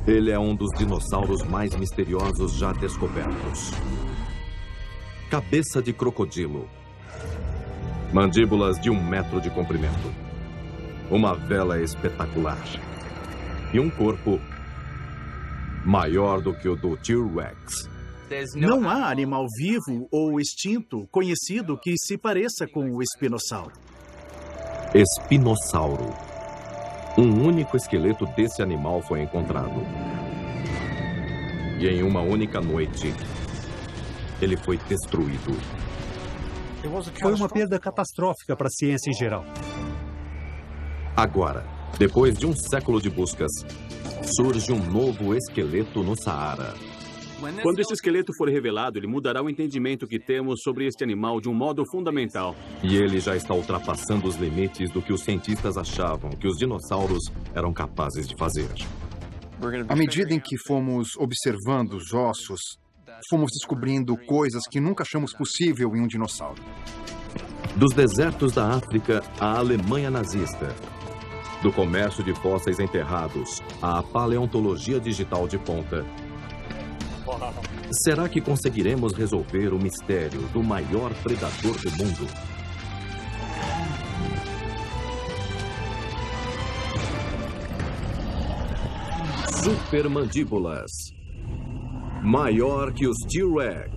Ele é um dos dinossauros mais misteriosos já descobertos. Cabeça de crocodilo. Mandíbulas de 1 metro de comprimento. Uma vela espetacular. E um corpo maior do que o do T-Rex. Não há animal vivo ou extinto conhecido que se pareça com o espinossauro. Espinossauro. Um único esqueleto desse animal foi encontrado. E em uma única noite, ele foi destruído. Foi uma perda catastrófica para a ciência em geral. Agora, depois de um século de buscas, surge um novo esqueleto no Saara. Quando esse esqueleto for revelado, ele mudará o entendimento que temos sobre este animal de um modo fundamental. E ele já está ultrapassando os limites do que os cientistas achavam que os dinossauros eram capazes de fazer. À medida em que fomos observando os ossos, fomos descobrindo coisas que nunca achamos possível em um dinossauro. Dos desertos da África à Alemanha nazista. Do comércio de fósseis enterrados à paleontologia digital de ponta. Será que conseguiremos resolver o mistério do maior predador do mundo? Supermandíbulas. Maior que os T-Rex.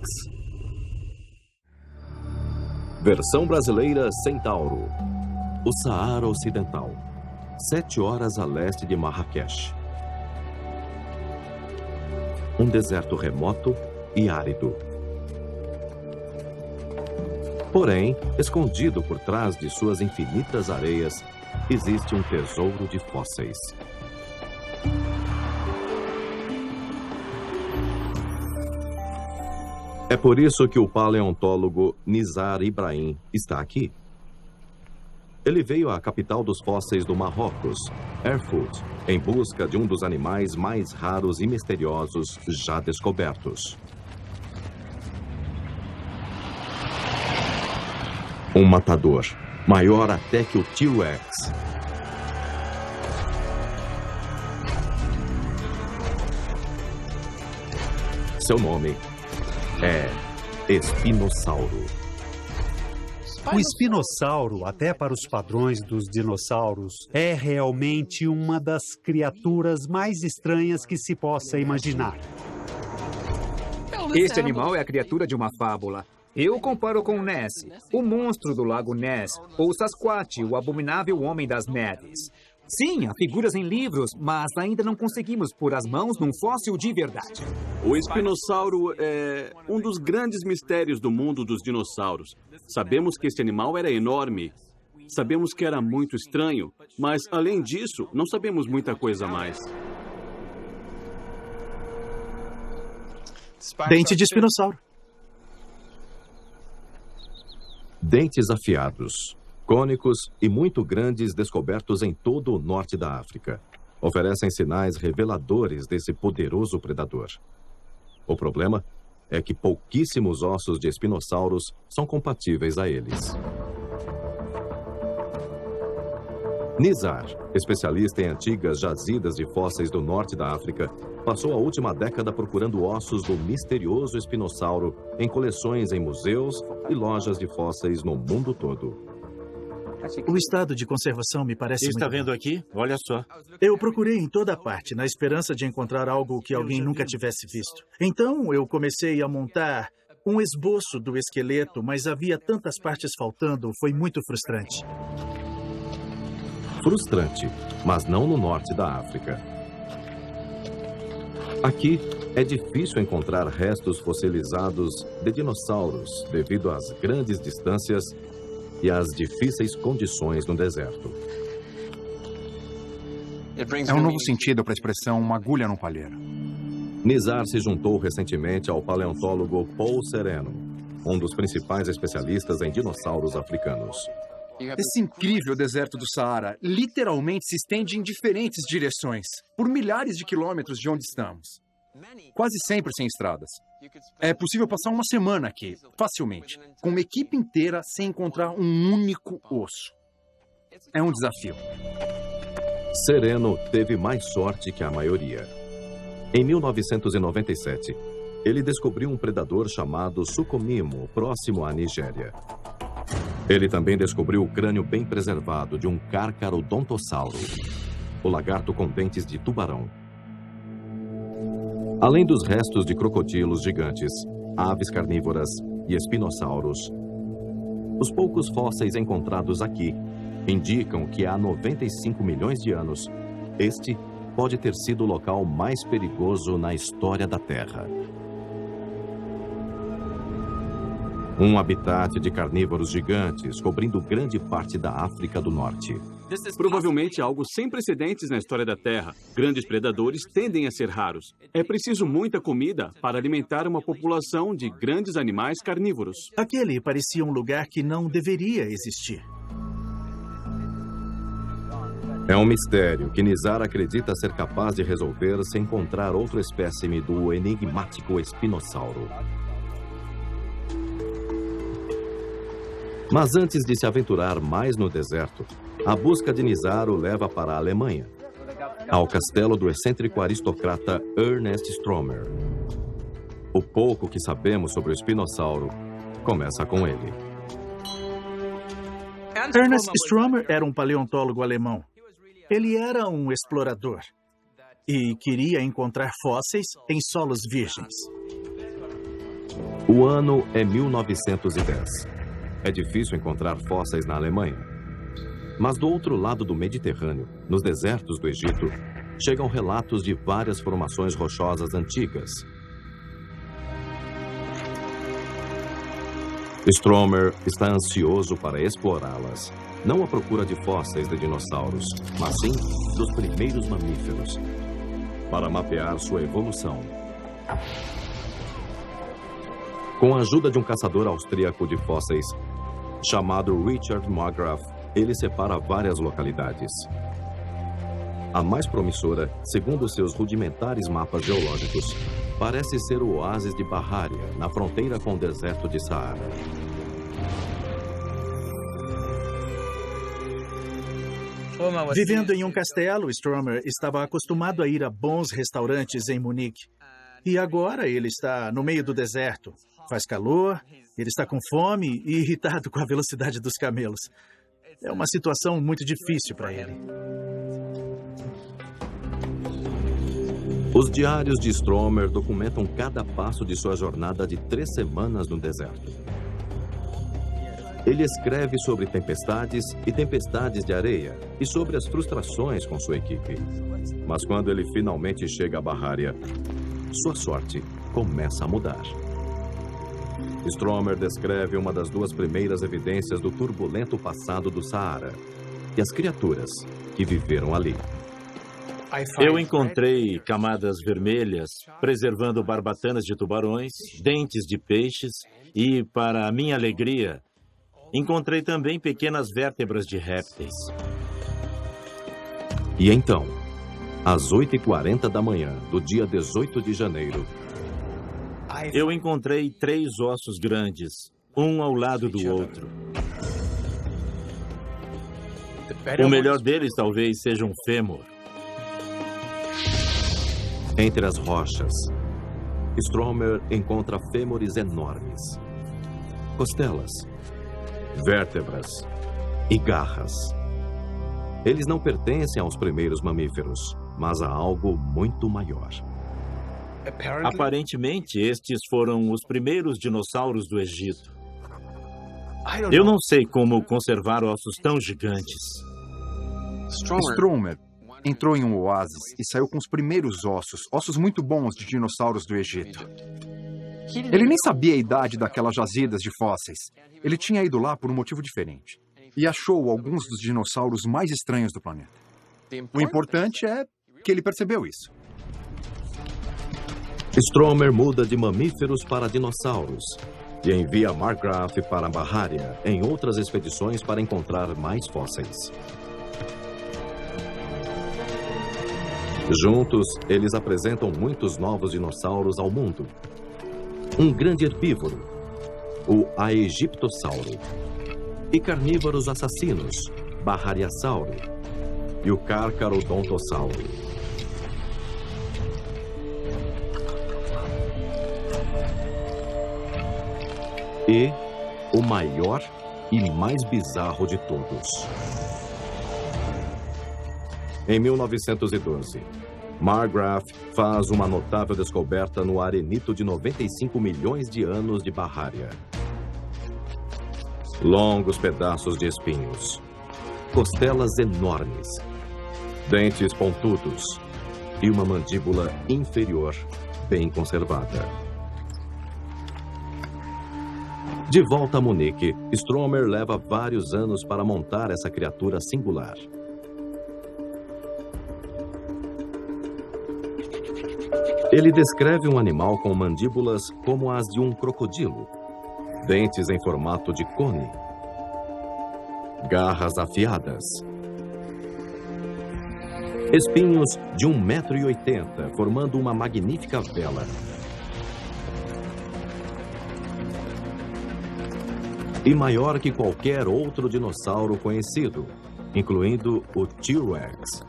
Versão brasileira Centauro. O Saara Ocidental. 7 horas a leste de Marrakech. Um deserto remoto e árido. Porém, escondido por trás de suas infinitas areias, existe um tesouro de fósseis. É por isso que o paleontólogo Nizar Ibrahim está aqui. Ele veio à capital dos fósseis do Marrocos, Erfoud, em busca de um dos animais mais raros e misteriosos já descobertos. Um matador, maior até que o T-Rex. Seu nome é Espinossauro. O espinossauro, até para os padrões dos dinossauros, é realmente uma das criaturas mais estranhas que se possa imaginar. Este animal é a criatura de uma fábula. Eu comparo com Nessie, o monstro do lago Ness, ou Sasquatch, o abominável homem das neves. Sim, há figuras em livros, mas ainda não conseguimos pôr as mãos num fóssil de verdade. O espinossauro é um dos grandes mistérios do mundo dos dinossauros. Sabemos que este animal era enorme. Sabemos que era muito estranho, mas, além disso, não sabemos muita coisa mais. Dente de espinossauro. Dentes afiados, cônicos e muito grandes descobertos em todo o norte da África. Oferecem sinais reveladores desse poderoso predador. O problema é que pouquíssimos ossos de espinossauros são compatíveis a eles. Nizar, especialista em antigas jazidas de fósseis do norte da África, passou a última década procurando ossos do misterioso espinossauro em coleções em museus e lojas de fósseis no mundo todo. O estado de conservação me parece Está muito vendo aqui? Olha só. Eu procurei em toda parte, na esperança de encontrar algo que alguém nunca tivesse visto. Então, eu comecei a montar um esboço do esqueleto, mas havia tantas partes faltando, foi muito frustrante. Frustrante, mas não no norte da África. Aqui é difícil encontrar restos fossilizados de dinossauros devido às grandes distâncias e às difíceis condições no deserto. É um novo sentido para a expressão uma agulha no palheiro. Nizar se juntou recentemente ao paleontólogo Paul Sereno, um dos principais especialistas em dinossauros africanos. Esse incrível deserto do Saara literalmente se estende em diferentes direções, por milhares de quilômetros de onde estamos. Quase sempre sem estradas. É possível passar uma semana aqui, facilmente, com uma equipe inteira sem encontrar um único osso. É um desafio. Sereno teve mais sorte que a maioria. Em 1997, ele descobriu um predador chamado Sukomimo, próximo à Nigéria. Ele também descobriu o crânio bem preservado de um Carcharodontossauro, o lagarto com dentes de tubarão. Além dos restos de crocodilos gigantes, aves carnívoras e espinossauros, os poucos fósseis encontrados aqui indicam que há 95 milhões de anos, este pode ter sido o local mais perigoso na história da Terra. Um habitat de carnívoros gigantes cobrindo grande parte da África do Norte. Provavelmente algo sem precedentes na história da Terra. Grandes predadores tendem a ser raros. É preciso muita comida para alimentar uma população de grandes animais carnívoros. Aquele parecia um lugar que não deveria existir. É um mistério que Nizar acredita ser capaz de resolver se encontrar outro espécime do enigmático espinossauro. Mas antes de se aventurar mais no deserto, a busca de Nizar o leva para a Alemanha, ao castelo do excêntrico aristocrata Ernest Stromer. O pouco que sabemos sobre o espinossauro começa com ele. Ernest Stromer era um paleontólogo alemão. Ele era um explorador e queria encontrar fósseis em solos virgens. O ano é 1910. É difícil encontrar fósseis na Alemanha. Mas do outro lado do Mediterrâneo, nos desertos do Egito, chegam relatos de várias formações rochosas antigas. Stromer está ansioso para explorá-las, não à procura de fósseis de dinossauros, mas sim dos primeiros mamíferos, para mapear sua evolução. Com a ajuda de um caçador austríaco de fósseis, chamado Richard Margraf, ele separa várias localidades. A mais promissora, segundo seus rudimentares mapas geológicos, parece ser o oásis de Bahariya, na fronteira com o deserto de Saara. Vivendo em um castelo, Stromer estava acostumado a ir a bons restaurantes em Munique. E agora ele está no meio do deserto. Faz calor, ele está com fome e irritado com a velocidade dos camelos. É uma situação muito difícil para ele. Os diários de Stromer documentam cada passo de sua jornada de 3 semanas no deserto. Ele escreve sobre tempestades e tempestades de areia e sobre as frustrações com sua equipe. Mas quando ele finalmente chega a Bahariya, sua sorte começa a mudar. Stromer descreve uma das 2 primeiras evidências do turbulento passado do Saara e as criaturas que viveram ali. Eu encontrei camadas vermelhas, preservando barbatanas de tubarões, dentes de peixes e, para a minha alegria, encontrei também pequenas vértebras de répteis. E então, às 8h40 da manhã do dia 18 de janeiro, eu encontrei 3 ossos grandes, um ao lado do outro. O melhor deles talvez seja um fêmur. Entre as rochas, Stromer encontra fêmures enormes, costelas, vértebras e garras. Eles não pertencem aos primeiros mamíferos, mas a algo muito maior. Aparentemente, estes foram os primeiros dinossauros do Egito. Eu não sei como conservar ossos tão gigantes. Stromer entrou em um oásis e saiu com os primeiros ossos muito bons de dinossauros do Egito. Ele nem sabia a idade daquelas jazidas de fósseis. Ele tinha ido lá por um motivo diferente. E achou alguns dos dinossauros mais estranhos do planeta. O importante é que ele percebeu isso. Stromer muda de mamíferos para dinossauros e envia Margraf para Bahariya em outras expedições para encontrar mais fósseis. Juntos, eles apresentam muitos novos dinossauros ao mundo. Um grande herbívoro, o Aegyptossauro, e carnívoros assassinos, Bahariasauro, e o Carcharodontossauro. E o maior e mais bizarro de todos. Em 1912, Marggraf faz uma notável descoberta no arenito de 95 milhões de anos de Barrária. Longos pedaços de espinhos, costelas enormes, dentes pontudos e uma mandíbula inferior bem conservada. De volta a Munique, Stromer leva vários anos para montar essa criatura singular. Ele descreve um animal com mandíbulas como as de um crocodilo, dentes em formato de cone, garras afiadas, espinhos de 1,80 m, formando uma magnífica vela. E maior que qualquer outro dinossauro conhecido, incluindo o T-Rex,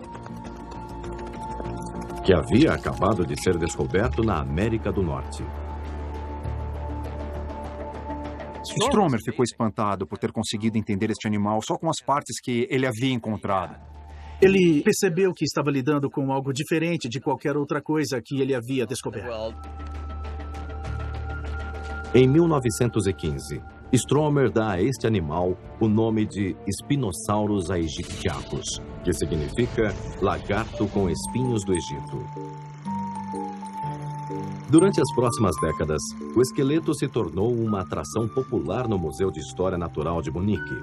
que havia acabado de ser descoberto na América do Norte. Stromer ficou espantado por ter conseguido entender este animal só com as partes que ele havia encontrado. Ele percebeu que estava lidando com algo diferente de qualquer outra coisa que ele havia descoberto. Em 1915, Stromer dá a este animal o nome de Spinosaurus aegyptiacus, que significa lagarto com espinhos do Egito. Durante as próximas décadas, o esqueleto se tornou uma atração popular no Museu de História Natural de Munique.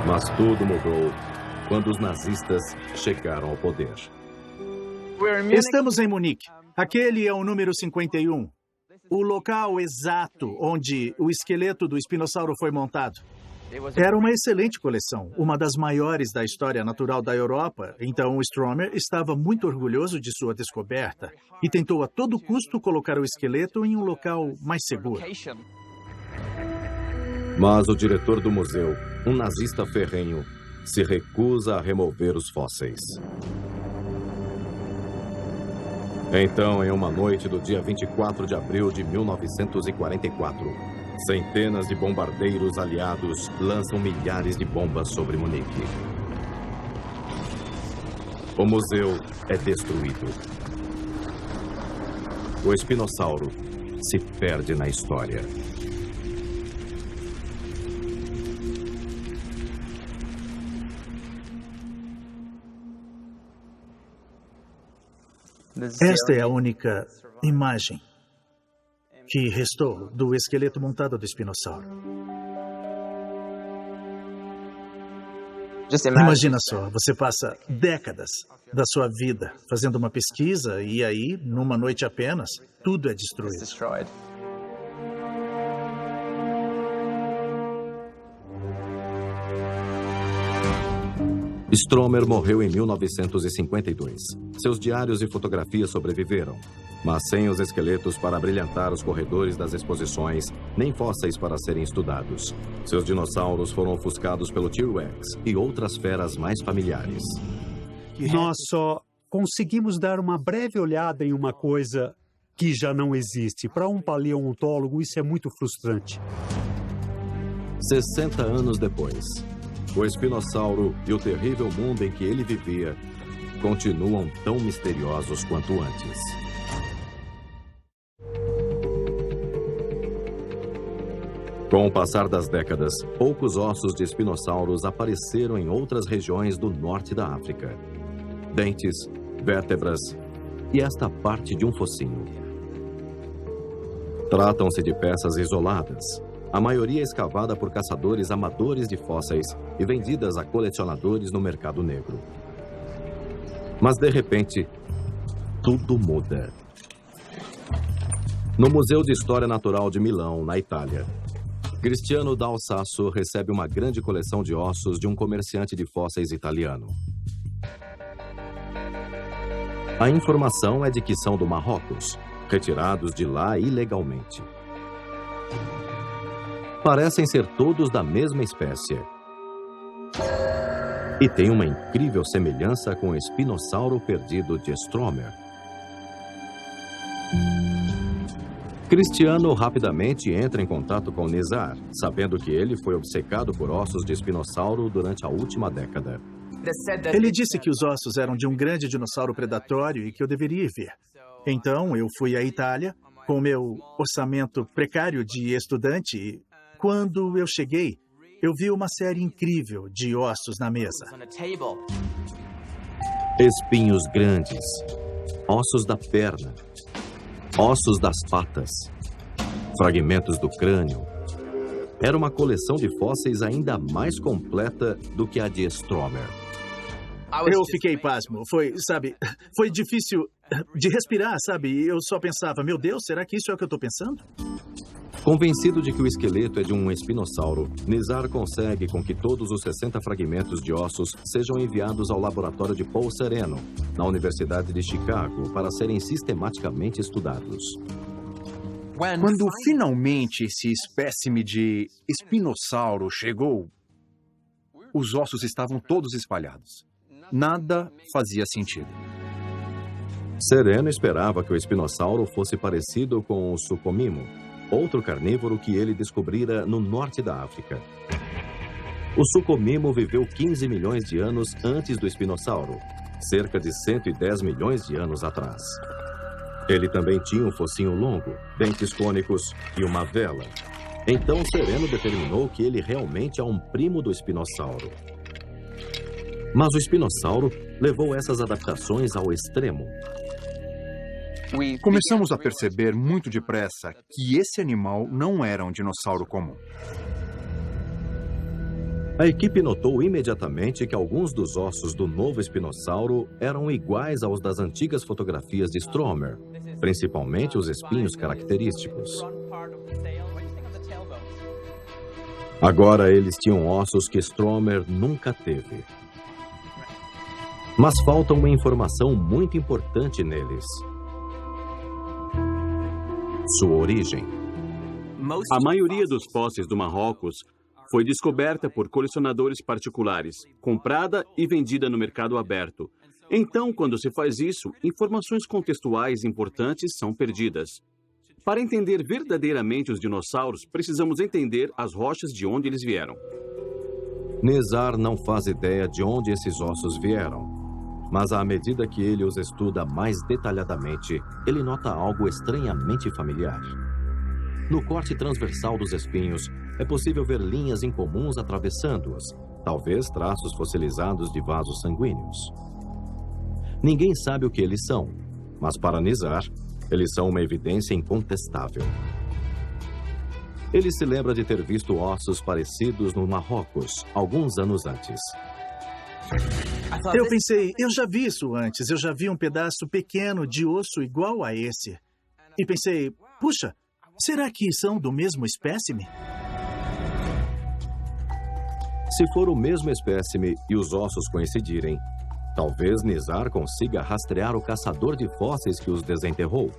Mas tudo mudou quando os nazistas chegaram ao poder. Estamos em Munique. Aquele é o número 51. O local exato onde o esqueleto do espinossauro foi montado. Era uma excelente coleção, uma das maiores da história natural da Europa. Então, Stromer estava muito orgulhoso de sua descoberta e tentou a todo custo colocar o esqueleto em um local mais seguro. Mas o diretor do museu, um nazista ferrenho, se recusa a remover os fósseis. Então, em uma noite do dia 24 de abril de 1944, centenas de bombardeiros aliados lançam milhares de bombas sobre Munique. O museu é destruído. O espinossauro se perde na história. Esta é a única imagem que restou do esqueleto montado do espinossauro. Imagina só, você passa décadas da sua vida fazendo uma pesquisa e aí, numa noite apenas, tudo é destruído. Stromer morreu em 1952. Seus diários e fotografias sobreviveram, mas sem os esqueletos para brilhantar os corredores das exposições, nem fósseis para serem estudados. Seus dinossauros foram ofuscados pelo T-Rex e outras feras mais familiares. Nós só conseguimos dar uma breve olhada em uma coisa que já não existe. Para um paleontólogo, isso é muito frustrante. 60 anos depois, o espinossauro e o terrível mundo em que ele vivia continuam tão misteriosos quanto antes. Com o passar das décadas, poucos ossos de espinossauros apareceram em outras regiões do norte da África. Dentes, vértebras e esta parte de um focinho. Tratam-se de peças isoladas, a maioria escavada por caçadores amadores de fósseis e vendidas a colecionadores no mercado negro. Mas, de repente, tudo muda. No Museu de História Natural de Milão, na Itália, Cristiano Dal Sasso recebe uma grande coleção de ossos de um comerciante de fósseis italiano. A informação é de que são do Marrocos, retirados de lá ilegalmente. Parecem ser todos da mesma espécie. E tem uma incrível semelhança com o espinossauro perdido de Stromer. Cristiano rapidamente entra em contato com Nizar, sabendo que ele foi obcecado por ossos de espinossauro durante a última década. Ele disse que os ossos eram de um grande dinossauro predatório e que eu deveria ir ver. Então, eu fui à Itália, com meu orçamento precário de estudante, e quando eu cheguei, eu vi uma série incrível de ossos na mesa. Espinhos grandes, ossos da perna, ossos das patas, fragmentos do crânio. Era uma coleção de fósseis ainda mais completa do que a de Stromer. Eu fiquei pasmo. Foi difícil de respirar, sabe? Eu só pensava, meu Deus, será que isso é o que eu estou pensando? Convencido de que o esqueleto é de um espinossauro, Nizar consegue com que todos os 60 fragmentos de ossos sejam enviados ao laboratório de Paul Sereno, na Universidade de Chicago, para serem sistematicamente estudados. Quando finalmente esse espécime de espinossauro chegou, os ossos estavam todos espalhados. Nada fazia sentido. Sereno esperava que o espinossauro fosse parecido com o sucomimo, outro carnívoro que ele descobrira no norte da África. O sucomimo viveu 15 milhões de anos antes do espinossauro, cerca de 110 milhões de anos atrás. Ele também tinha um focinho longo, dentes cônicos e uma vela. Então Sereno determinou que ele realmente é um primo do espinossauro. Mas o espinossauro levou essas adaptações ao extremo. Começamos a perceber muito depressa que esse animal não era um dinossauro comum. A equipe notou imediatamente que alguns dos ossos do novo espinossauro eram iguais aos das antigas fotografias de Stromer, principalmente os espinhos característicos. Agora eles tinham ossos que Stromer nunca teve. Mas falta uma informação muito importante neles. Sua origem. A maioria dos fósseis do Marrocos foi descoberta por colecionadores particulares, comprada e vendida no mercado aberto. Então, quando se faz isso, informações contextuais importantes são perdidas. Para entender verdadeiramente os dinossauros, precisamos entender as rochas de onde eles vieram. Nizar não faz ideia de onde esses ossos vieram, mas à medida que ele os estuda mais detalhadamente, ele nota algo estranhamente familiar. No corte transversal dos espinhos, é possível ver linhas incomuns atravessando-os, talvez traços fossilizados de vasos sanguíneos. Ninguém sabe o que eles são, mas para Nizar, eles são uma evidência incontestável. Ele se lembra de ter visto ossos parecidos no Marrocos, alguns anos antes. Eu pensei, eu já vi isso antes. Eu já vi um pedaço pequeno de osso igual a esse. E pensei, puxa, será que são do mesmo espécime? Se for o mesmo espécime e os ossos coincidirem, talvez Nizar consiga rastrear o caçador de fósseis que os desenterrou.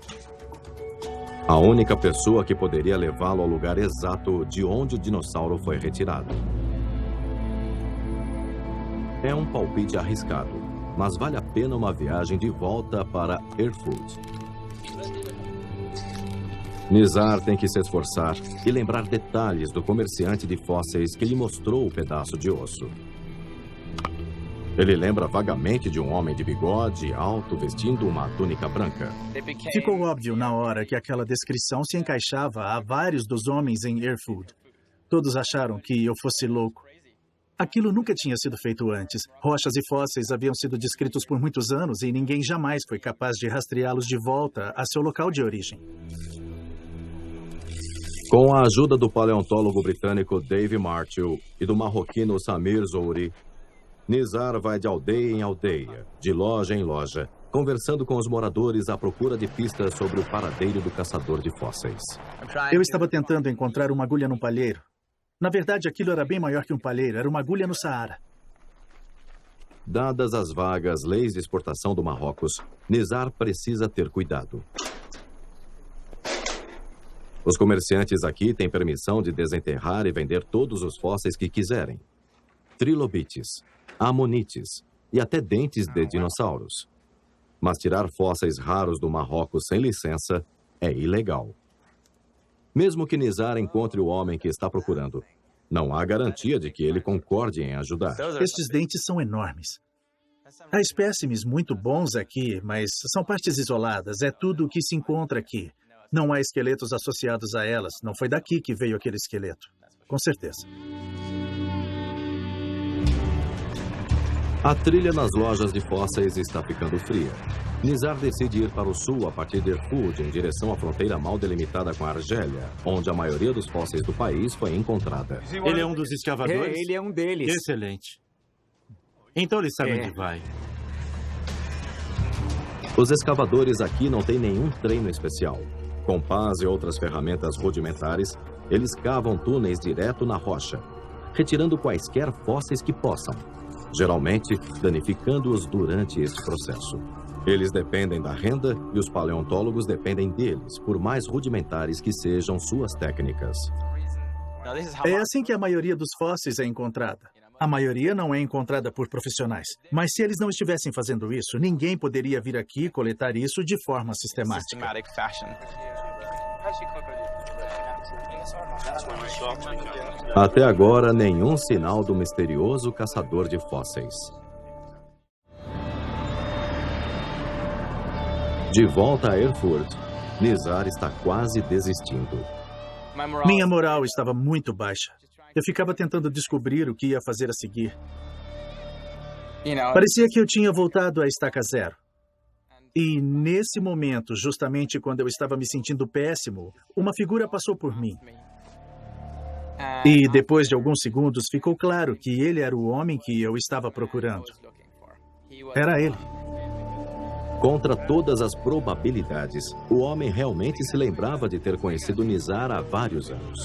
A única pessoa que poderia levá-lo ao lugar exato de onde o dinossauro foi retirado. É um palpite arriscado, mas vale a pena uma viagem de volta para Erfurt. Nizar tem que se esforçar e lembrar detalhes do comerciante de fósseis que lhe mostrou o pedaço de osso. Ele lembra vagamente de um homem de bigode alto vestindo uma túnica branca. Ficou óbvio na hora que aquela descrição se encaixava a vários dos homens em Erfurt. Todos acharam que eu fosse louco. Aquilo nunca tinha sido feito antes. Rochas e fósseis haviam sido descritos por muitos anos e ninguém jamais foi capaz de rastreá-los de volta a seu local de origem. Com a ajuda do paleontólogo britânico Dave Marshall e do marroquino Samir Zouri, Nizar vai de aldeia em aldeia, de loja em loja, conversando com os moradores à procura de pistas sobre o paradeiro do caçador de fósseis. Eu estava tentando encontrar uma agulha num palheiro. Na verdade, aquilo era bem maior que um palheiro, era uma agulha no Saara. Dadas as vagas leis de exportação do Marrocos, Nizar precisa ter cuidado. Os comerciantes aqui têm permissão de desenterrar e vender todos os fósseis que quiserem. Trilobites, amonites e até dentes de dinossauros. Mas tirar fósseis raros do Marrocos sem licença é ilegal. mesmo que Nizar encontre o homem que está procurando. Não há garantia de que ele concorde em ajudar. Estes dentes são enormes. Há espécimes muito bons aqui, mas são partes isoladas. É tudo o que se encontra aqui. Não há esqueletos associados a elas. Não foi daqui que veio aquele esqueleto. Com certeza. A trilha nas lojas de fósseis está ficando fria. Nizar decide ir para o sul a partir de Erfoud, em direção à fronteira mal delimitada com a Argélia, onde a maioria dos fósseis do país foi encontrada. Ele é um dos escavadores? Ele é um deles. Excelente. Então ele sabe onde vai. Os escavadores aqui não têm nenhum treino especial. Com pás e outras ferramentas rudimentares, eles cavam túneis direto na rocha, retirando quaisquer fósseis que possam, geralmente danificando-os durante este processo. Eles dependem da renda e os paleontólogos dependem deles, por mais rudimentares que sejam suas técnicas. É assim que a maioria dos fósseis é encontrada. A maioria não é encontrada por profissionais. Mas se eles não estivessem fazendo isso, ninguém poderia vir aqui e coletar isso de forma sistemática. Até agora, nenhum sinal do misterioso caçador de fósseis. De volta a Erfurt, Nizar está quase desistindo. Minha moral estava muito baixa. Eu ficava tentando descobrir o que ia fazer a seguir. Parecia que eu tinha voltado à estaca zero. E nesse momento, justamente quando eu estava me sentindo péssimo, uma figura passou por mim. E depois de alguns segundos, ficou claro que ele era o homem que eu estava procurando. Era ele. Contra todas as probabilidades, o homem realmente se lembrava de ter conhecido Nizar há vários anos.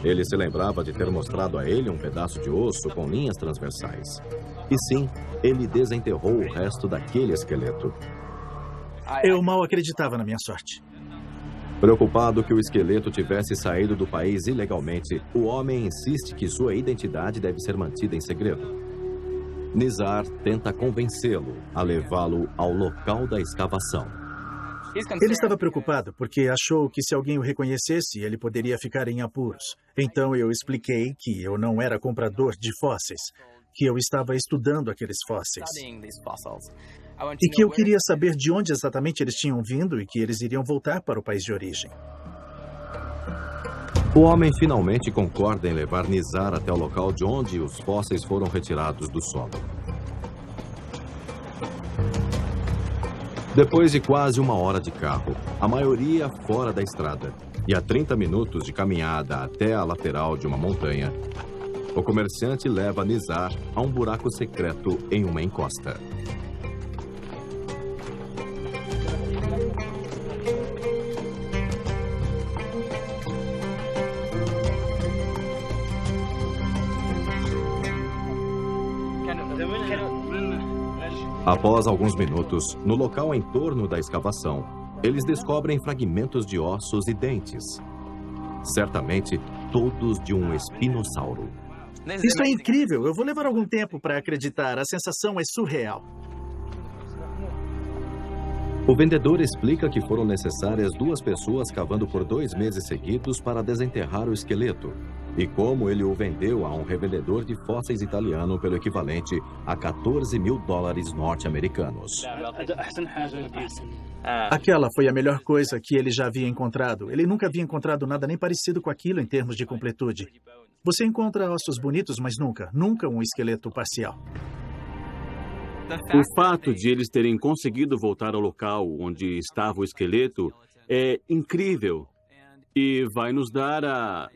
Ele se lembrava de ter mostrado a ele um pedaço de osso com linhas transversais. E sim, ele desenterrou o resto daquele esqueleto. Eu mal acreditava na minha sorte. Preocupado que o esqueleto tivesse saído do país ilegalmente, o homem insiste que sua identidade deve ser mantida em segredo. Nizar tenta convencê-lo a levá-lo ao local da escavação. Ele estava preocupado porque achou que se alguém o reconhecesse, ele poderia ficar em apuros. Então eu expliquei que eu não era comprador de fósseis, que eu estava estudando aqueles fósseis. E que eu queria saber de onde exatamente eles tinham vindo e que eles iriam voltar para o país de origem. O homem finalmente concorda em levar Nizar até o local de onde os fósseis foram retirados do solo. Depois de quase uma hora de carro, a maioria fora da estrada, e a 30 minutos de caminhada até a lateral de uma montanha, o comerciante leva Nizar a um buraco secreto em uma encosta. Após alguns minutos, no local em torno da escavação, eles descobrem fragmentos de ossos e dentes. Certamente, todos de um espinossauro. Isso é incrível! Eu vou levar algum tempo para acreditar. A sensação é surreal. O vendedor explica que foram necessárias 2 pessoas cavando por 2 meses seguidos para desenterrar o esqueleto, e como ele o vendeu a um revendedor de fósseis italiano pelo equivalente a $14 mil norte-americanos. Aquela foi a melhor coisa que ele já havia encontrado. Ele nunca havia encontrado nada nem parecido com aquilo em termos de completude. Você encontra ossos bonitos, mas nunca um esqueleto parcial. O fato de eles terem conseguido voltar ao local onde estava o esqueleto é incrível e vai nos dar a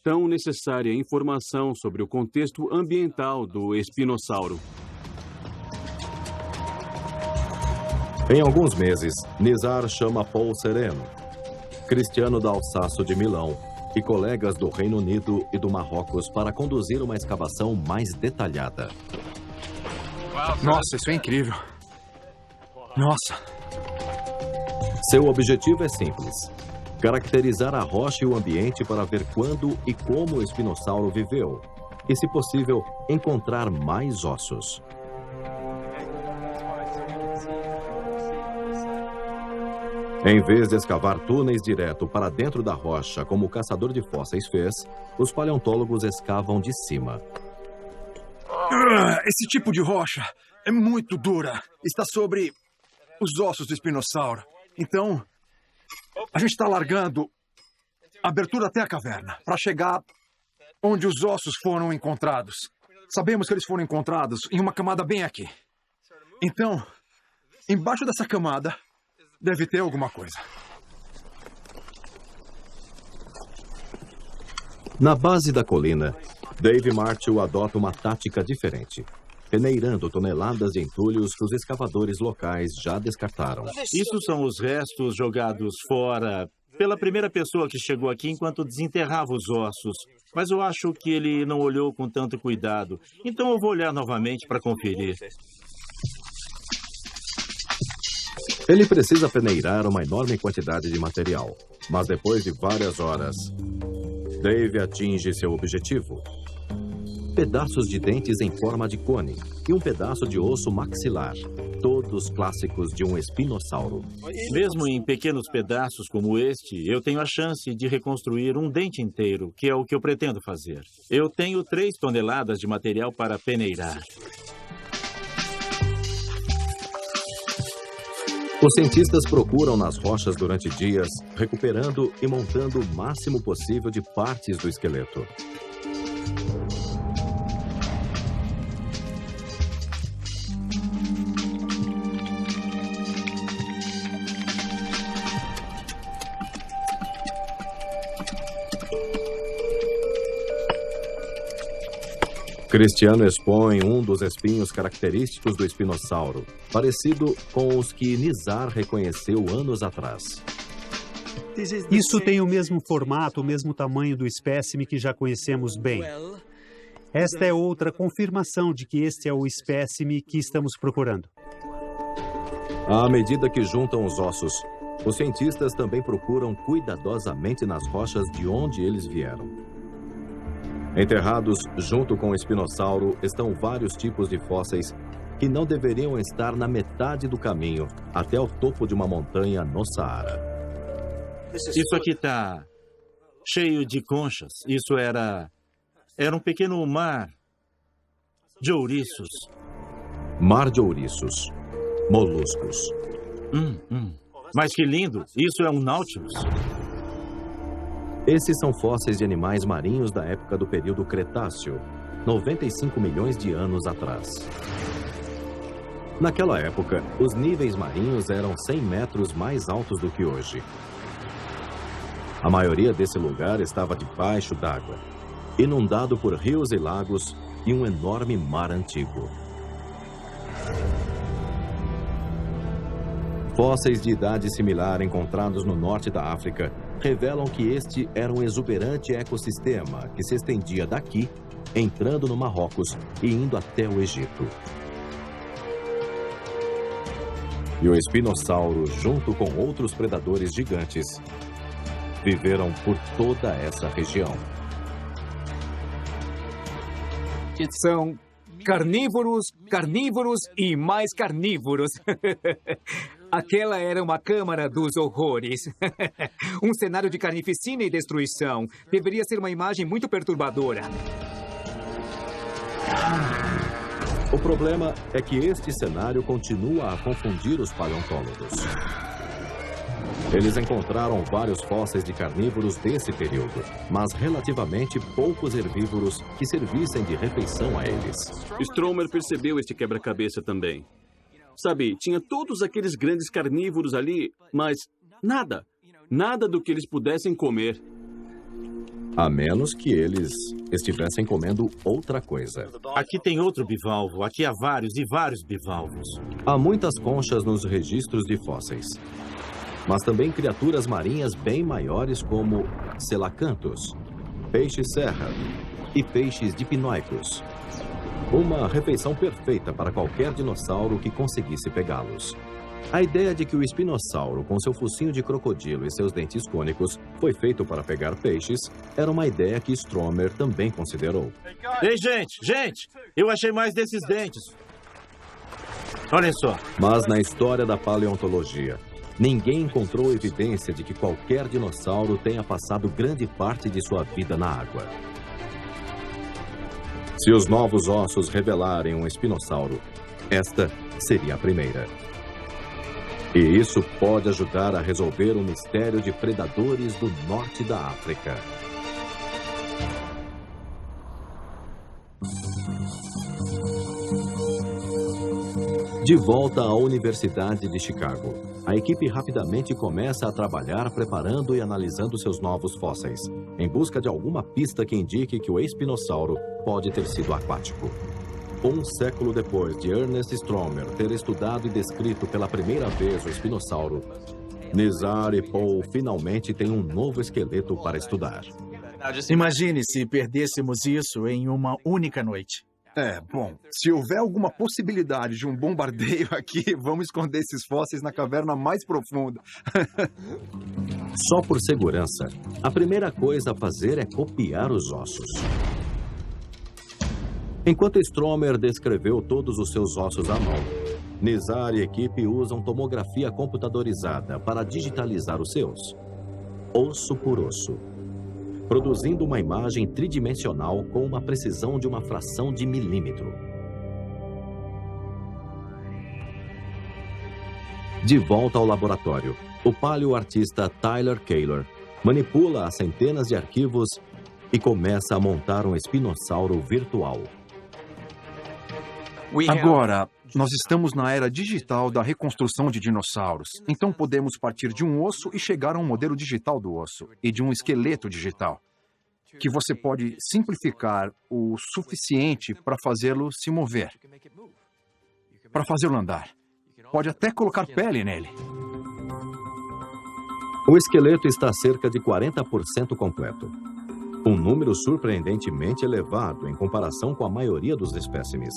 tão necessária informação sobre o contexto ambiental do espinossauro. Em alguns meses, Nizar chama Paul Sereno, Cristiano da Alsácio de Milão e colegas do Reino Unido e do Marrocos para conduzir uma escavação mais detalhada. Nossa, isso é incrível. Nossa. Seu objetivo é simples: caracterizar a rocha e o ambiente para ver quando e como o espinossauro viveu e, se possível, encontrar mais ossos. Em vez de escavar túneis direto para dentro da rocha, como o caçador de fósseis fez, os paleontólogos escavam de cima. Esse tipo de rocha é muito dura. Está sobre os ossos do espinossauro. Então, a gente está largando a abertura até a caverna, para chegar onde os ossos foram encontrados. Sabemos que eles foram encontrados em uma camada bem aqui. Então, embaixo dessa camada, deve ter alguma coisa. Na base da colina, Dave Martell adota uma tática diferente, peneirando toneladas de entulhos que os escavadores locais já descartaram. Isso são os restos jogados fora pela primeira pessoa que chegou aqui enquanto desenterrava os ossos. Mas eu acho que ele não olhou com tanto cuidado. Então eu vou olhar novamente para conferir. Ele precisa peneirar uma enorme quantidade de material, mas depois de várias horas, Dave atinge seu objetivo. Pedaços de dentes em forma de cone e um pedaço de osso maxilar, todos clássicos de um espinossauro. Mesmo em pequenos pedaços como este, eu tenho a chance de reconstruir um dente inteiro, que é o que eu pretendo fazer. Eu tenho 3 toneladas de material para peneirar. Os cientistas procuram nas rochas durante dias, recuperando e montando o máximo possível de partes do esqueleto. Cristiano expõe um dos espinhos característicos do espinossauro, parecido com os que Nizar reconheceu anos atrás. Isso tem o mesmo formato, o mesmo tamanho do espécime que já conhecemos bem. Esta é outra confirmação de que este é o espécime que estamos procurando. À medida que juntam os ossos, os cientistas também procuram cuidadosamente nas rochas de onde eles vieram. Enterrados junto com o espinossauro estão vários tipos de fósseis que não deveriam estar na metade do caminho até o topo de uma montanha no Saara. Isso aqui está cheio de conchas. Isso era um pequeno mar de ouriços. Mar de ouriços. Moluscos. Mas que lindo! Isso é um Nautilus. Esses são fósseis de animais marinhos da época do período Cretáceo, 95 milhões de anos atrás. Naquela época, os níveis marinhos eram 100 metros mais altos do que hoje. A maioria desse lugar estava debaixo d'água, inundado por rios e lagos e um enorme mar antigo. Fósseis de idade similar encontrados no norte da África revelam que este era um exuberante ecossistema que se estendia daqui, entrando no Marrocos e indo até o Egito. E o espinossauro, junto com outros predadores gigantes, viveram por toda essa região. São carnívoros, carnívoros e mais carnívoros. Aquela era uma câmara dos horrores. Um cenário de carnificina e destruição. Deveria ser uma imagem muito perturbadora. O problema é que este cenário continua a confundir os paleontólogos. Eles encontraram vários fósseis de carnívoros desse período, mas relativamente poucos herbívoros que servissem de refeição a eles. Stromer percebeu este quebra-cabeça também. Sabe, tinha todos aqueles grandes carnívoros ali, mas nada. Nada do que eles pudessem comer. A menos que eles estivessem comendo outra coisa. Aqui tem outro bivalvo. Aqui há vários e vários bivalvos. Há muitas conchas nos registros de fósseis. Mas também criaturas marinhas bem maiores como selacantos, peixe-serra e peixes dipnoicos. Uma refeição perfeita para qualquer dinossauro que conseguisse pegá-los. A ideia de que o espinossauro, com seu focinho de crocodilo e seus dentes cônicos, foi feito para pegar peixes, era uma ideia que Stromer também considerou. Ei, gente! Eu achei mais desses dentes. Olhem só. Mas na história da paleontologia, ninguém encontrou evidência de que qualquer dinossauro tenha passado grande parte de sua vida na água. Se os novos ossos revelarem um espinossauro, esta seria a primeira. E isso pode ajudar a resolver o mistério de predadores do norte da África. De volta à Universidade de Chicago, a equipe rapidamente começa a trabalhar preparando e analisando seus novos fósseis, em busca de alguma pista que indique que o espinossauro pode ter sido aquático. Um século depois de Ernest Stromer ter estudado e descrito pela primeira vez o espinossauro, Nizar e Paul finalmente têm um novo esqueleto para estudar. Imagine se perdêssemos isso em uma única noite. Bom, se houver alguma possibilidade de um bombardeio aqui, vamos esconder esses fósseis na caverna mais profunda. Só por segurança, a primeira coisa a fazer é copiar os ossos. Enquanto Stromer descreveu todos os seus ossos à mão, Nizar e equipe usam tomografia computadorizada para digitalizar os seus, osso por osso, produzindo uma imagem tridimensional com uma precisão de uma fração de milímetro. De volta ao laboratório, o paleoartista Tyler Kaler manipula as centenas de arquivos e começa a montar um espinossauro virtual. Agora, nós estamos na era digital da reconstrução de dinossauros. Então podemos partir de um osso e chegar a um modelo digital do osso e de um esqueleto digital, que você pode simplificar o suficiente para fazê-lo se mover, para fazê-lo andar. Pode até colocar pele nele. O esqueleto está cerca de 40% completo. Um número surpreendentemente elevado em comparação com a maioria dos espécimes.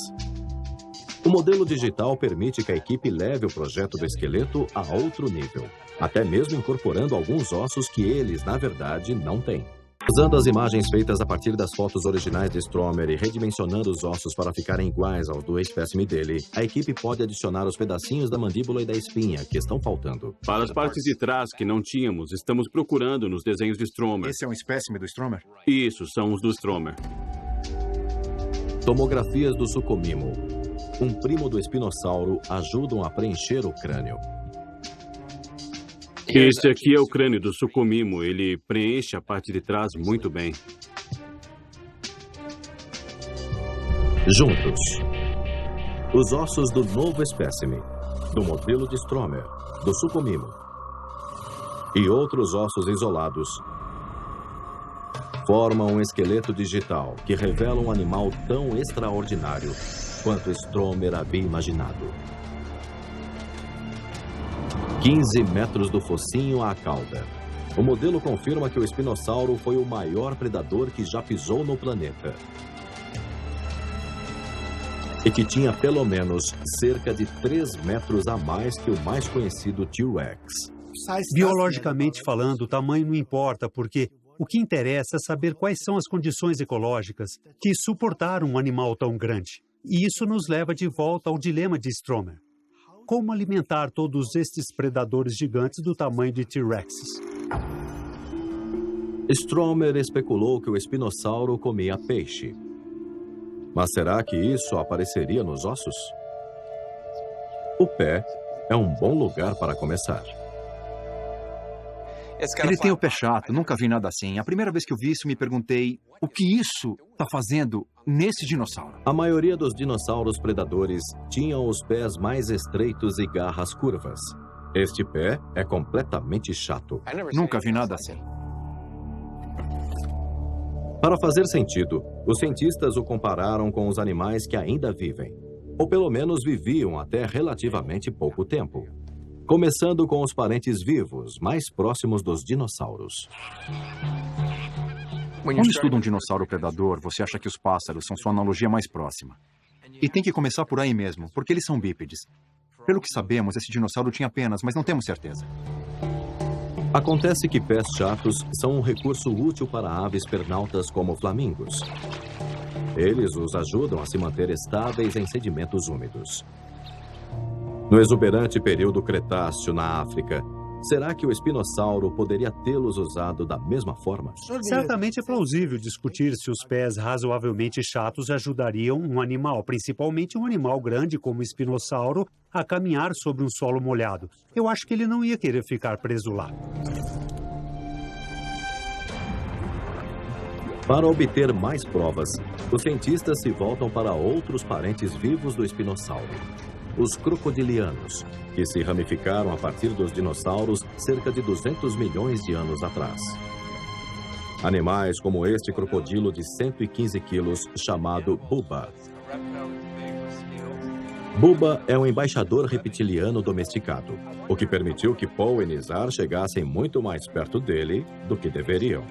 O modelo digital permite que a equipe leve o projeto do esqueleto a outro nível, até mesmo incorporando alguns ossos que eles, na verdade, não têm. Usando as imagens feitas a partir das fotos originais de Stromer e redimensionando os ossos para ficarem iguais aos do espécime dele, a equipe pode adicionar os pedacinhos da mandíbula e da espinha que estão faltando. Para as partes de trás que não tínhamos, estamos procurando nos desenhos de Stromer. Esse é um espécime do Stromer? Isso, são os do Stromer. Tomografias do sucomimo, um primo do espinossauro, ajudam a preencher o crânio. Este aqui é o crânio do sucomimo. Ele preenche a parte de trás muito bem. Juntos, os ossos do novo espécime, do modelo de Stromer, do sucomimo e outros ossos isolados formam um esqueleto digital que revela um animal tão extraordinário quanto Stromer havia imaginado. 15 metros do focinho à cauda. O modelo confirma que o espinossauro foi o maior predador que já pisou no planeta. E que tinha pelo menos cerca de 3 metros a mais que o mais conhecido T-Rex. Biologicamente falando, o tamanho não importa, porque o que interessa é saber quais são as condições ecológicas que suportaram um animal tão grande. E isso nos leva de volta ao dilema de Stromer. Como alimentar todos estes predadores gigantes do tamanho de T-Rexes? Stromer especulou que o espinossauro comia peixe. Mas será que isso apareceria nos ossos? O pé é um bom lugar para começar. Ele tem o pé chato, nunca vi nada assim. A primeira vez que eu vi isso, me perguntei o que isso está fazendo nesse dinossauro. A maioria dos dinossauros predadores tinham os pés mais estreitos e garras curvas. Este pé é completamente chato. Nunca vi nada assim. Para fazer sentido, os cientistas o compararam com os animais que ainda vivem, ou pelo menos viviam até relativamente pouco tempo. Começando com os parentes vivos, mais próximos dos dinossauros. Quando estuda um dinossauro predador, você acha que os pássaros são sua analogia mais próxima. E tem que começar por aí mesmo, porque eles são bípedes. Pelo que sabemos, esse dinossauro tinha penas, mas não temos certeza. Acontece que pés chatos são um recurso útil para aves pernaltas como flamingos. Eles os ajudam a se manter estáveis em sedimentos úmidos. No exuberante período Cretáceo na África, será que o espinossauro poderia tê-los usado da mesma forma? Certamente é plausível discutir se os pés razoavelmente chatos ajudariam um animal, principalmente um animal grande como o espinossauro, a caminhar sobre um solo molhado. Eu acho que ele não ia querer ficar preso lá. Para obter mais provas, os cientistas se voltam para outros parentes vivos do espinossauro, os crocodilianos, que se ramificaram a partir dos dinossauros cerca de 200 milhões de anos atrás. Animais como este crocodilo de 115 quilos, chamado Bubba. Bubba é um embaixador reptiliano domesticado, o que permitiu que Paul e Nizar chegassem muito mais perto dele do que deveriam.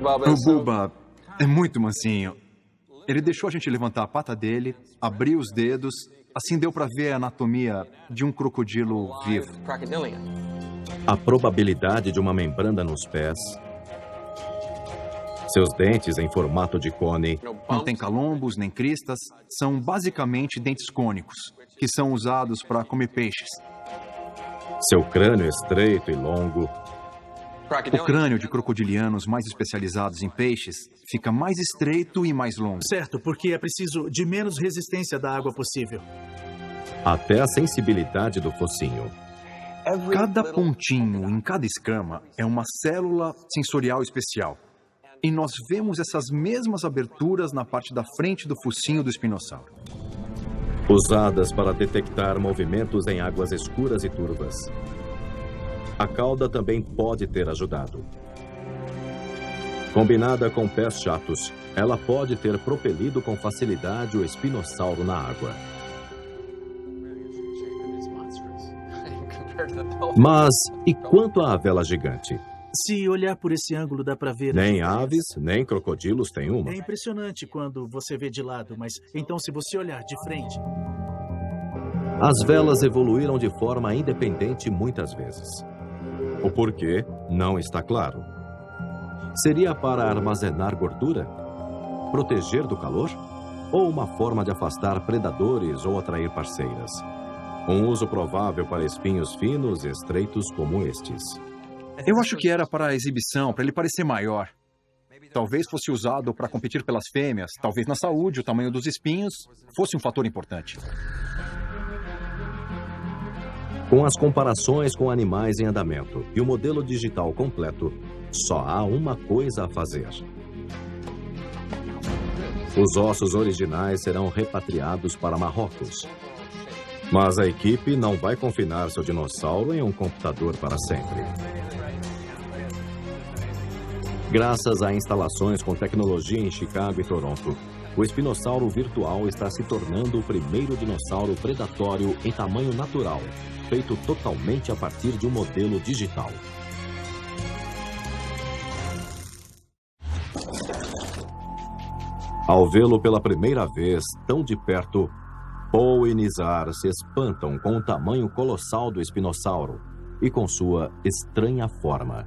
O Bubba é muito mansinho. Ele deixou a gente levantar a pata dele, abrir os dedos, assim deu para ver a anatomia de um crocodilo vivo. A probabilidade de uma membrana nos pés, seus dentes em formato de cone, Não tem calombos nem cristas, são basicamente dentes cônicos, que são usados para comer peixes. seu crânio estreito e longo, O crânio de crocodilianos mais especializados em peixes fica mais estreito e mais longo. Certo, porque é preciso de menos resistência da água possível. até a sensibilidade do focinho. Cada pontinho em cada escama é uma célula sensorial especial. E nós vemos essas mesmas aberturas na parte da frente do focinho do espinossauro. Usadas para detectar movimentos em águas escuras e turvas. A cauda também pode ter ajudado. Combinada com pés chatos, ela pode ter propelido com facilidade o espinossauro na água. Mas e quanto à vela gigante? Se olhar por esse ângulo, dá para ver... Nem aves, nem crocodilos têm uma. É impressionante quando você vê de lado, mas então se você olhar de frente... As velas evoluíram de forma independente muitas vezes. O porquê não está claro. Seria para armazenar gordura? Proteger do calor? Ou uma forma de afastar predadores ou atrair parceiras? Um uso provável para espinhos finos e estreitos como estes. Eu acho que era para a exibição, para ele parecer maior. Talvez fosse usado para competir pelas fêmeas. Talvez na saúde, o tamanho dos espinhos fosse um fator importante. Com as comparações com animais em andamento e o modelo digital completo, só há uma coisa a fazer. Os ossos originais serão repatriados para Marrocos. Mas a equipe não vai confinar seu dinossauro em um computador para sempre. Graças a instalações com tecnologia em Chicago e Toronto, o espinossauro virtual está se tornando o primeiro dinossauro predatório em tamanho natural, feito totalmente a partir de um modelo digital. Ao vê-lo pela primeira vez tão de perto, Paul e Nizar se espantam com o tamanho colossal do espinossauro e com sua estranha forma.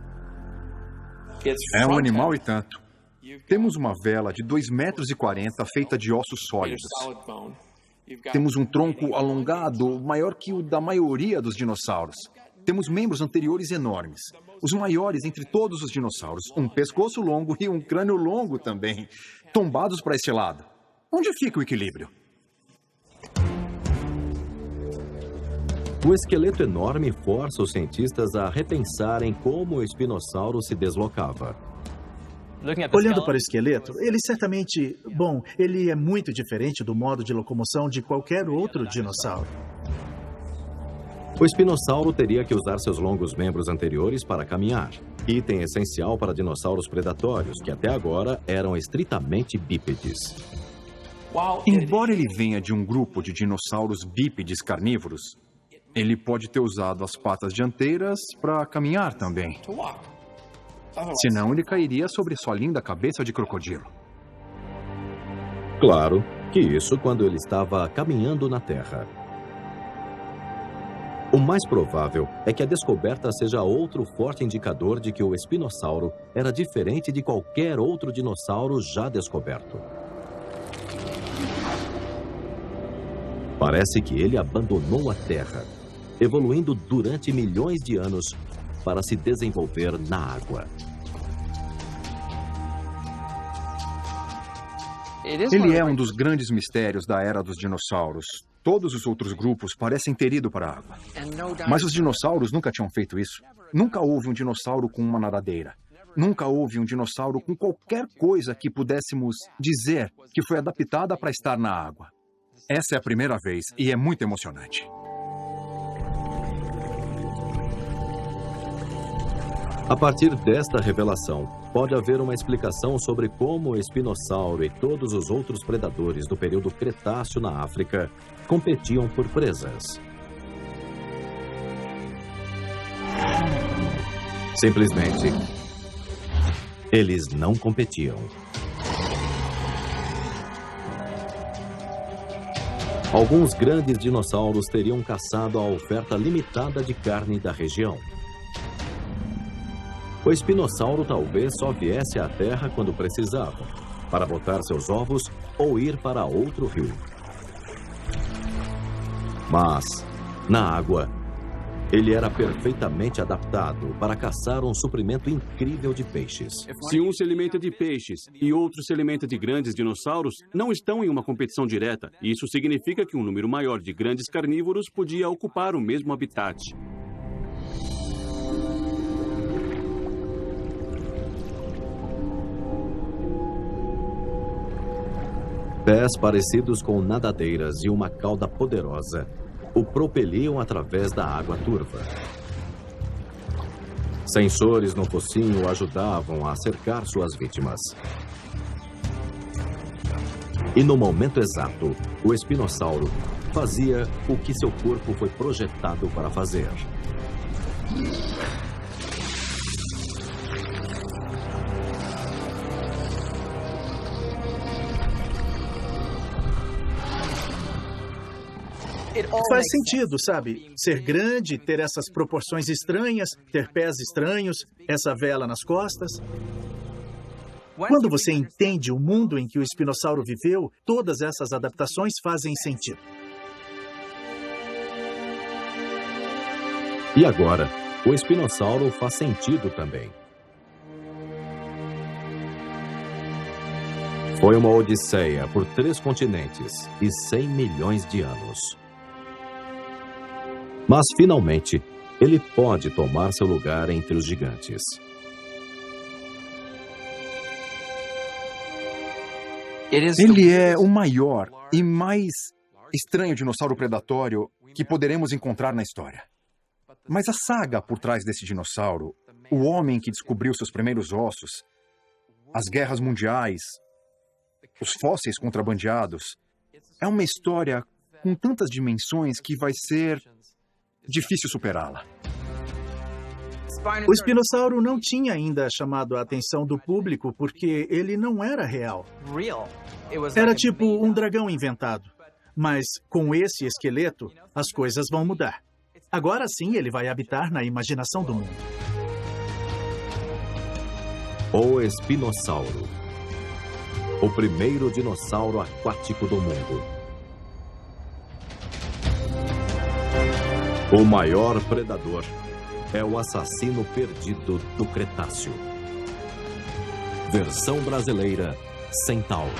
É um animal e tanto. Temos uma vela de 2,40 metros feita de ossos sólidos. Temos um tronco alongado, maior que o da maioria dos dinossauros. Temos membros anteriores enormes, os maiores entre todos os dinossauros. Um pescoço longo e um crânio longo também, tombados para esse lado. Onde fica o equilíbrio? O esqueleto enorme força os cientistas a repensarem como o espinossauro se deslocava. Olhando para o esqueleto, ele certamente... Bom, ele é muito diferente do modo de locomoção de qualquer outro dinossauro. O espinossauro teria que usar seus longos membros anteriores para caminhar, item essencial para dinossauros predatórios, que até agora eram estritamente bípedes. Embora ele venha de um grupo de dinossauros bípedes carnívoros, ele pode ter usado as patas dianteiras para caminhar também. Senão ele cairia sobre sua linda cabeça de crocodilo. Claro que isso quando ele estava caminhando na Terra. O mais provável é que a descoberta seja outro forte indicador de que o espinossauro era diferente de qualquer outro dinossauro já descoberto. Parece que ele abandonou a Terra, evoluindo durante milhões de anos para se desenvolver na água. Ele é um dos grandes mistérios da era dos dinossauros. Todos os outros grupos parecem ter ido para a água. Mas os dinossauros nunca tinham feito isso. Nunca houve um dinossauro com uma nadadeira. Nunca houve um dinossauro com qualquer coisa que pudéssemos dizer que foi adaptada para estar na água. Essa é a primeira vez e é muito emocionante. A partir desta revelação, pode haver uma explicação sobre como o espinossauro e todos os outros predadores do período Cretáceo na África competiam por presas. Simplesmente, eles não competiam. Alguns grandes dinossauros teriam caçado a oferta limitada de carne da região. O espinossauro talvez só viesse à Terra quando precisava, para botar seus ovos ou ir para outro rio. Mas, na água, ele era perfeitamente adaptado para caçar um suprimento incrível de peixes. Se um se alimenta de peixes e outro se alimenta de grandes dinossauros, não estão em uma competição direta. Isso significa que um número maior de grandes carnívoros podia ocupar o mesmo habitat. Pés parecidos com nadadeiras e uma cauda poderosa o propeliam através da água turva. Sensores no focinho ajudavam a cercar suas vítimas. E no momento exato, o espinossauro fazia o que seu corpo foi projetado para fazer. Faz sentido, sabe? Ser grande, ter essas proporções estranhas, ter pés estranhos, essa vela nas costas. Quando você entende o mundo em que o espinossauro viveu, todas essas adaptações fazem sentido. E agora, o espinossauro faz sentido também. Foi uma odisseia por 3 continentes e 100 milhões de anos. Mas, finalmente, ele pode tomar seu lugar entre os gigantes. Ele é o maior e mais estranho dinossauro predatório que poderemos encontrar na história. Mas a saga por trás desse dinossauro, o homem que descobriu seus primeiros ossos, as guerras mundiais, os fósseis contrabandeados, é uma história com tantas dimensões que vai ser difícil superá-la. O espinossauro não tinha ainda chamado a atenção do público porque ele não era real. Era tipo um dragão inventado. Mas com esse esqueleto, as coisas vão mudar. Agora sim ele vai habitar na imaginação do mundo. O espinossauro. O primeiro dinossauro aquático do mundo. O maior predador é o assassino perdido do Cretáceo. Versão brasileira, Centauro.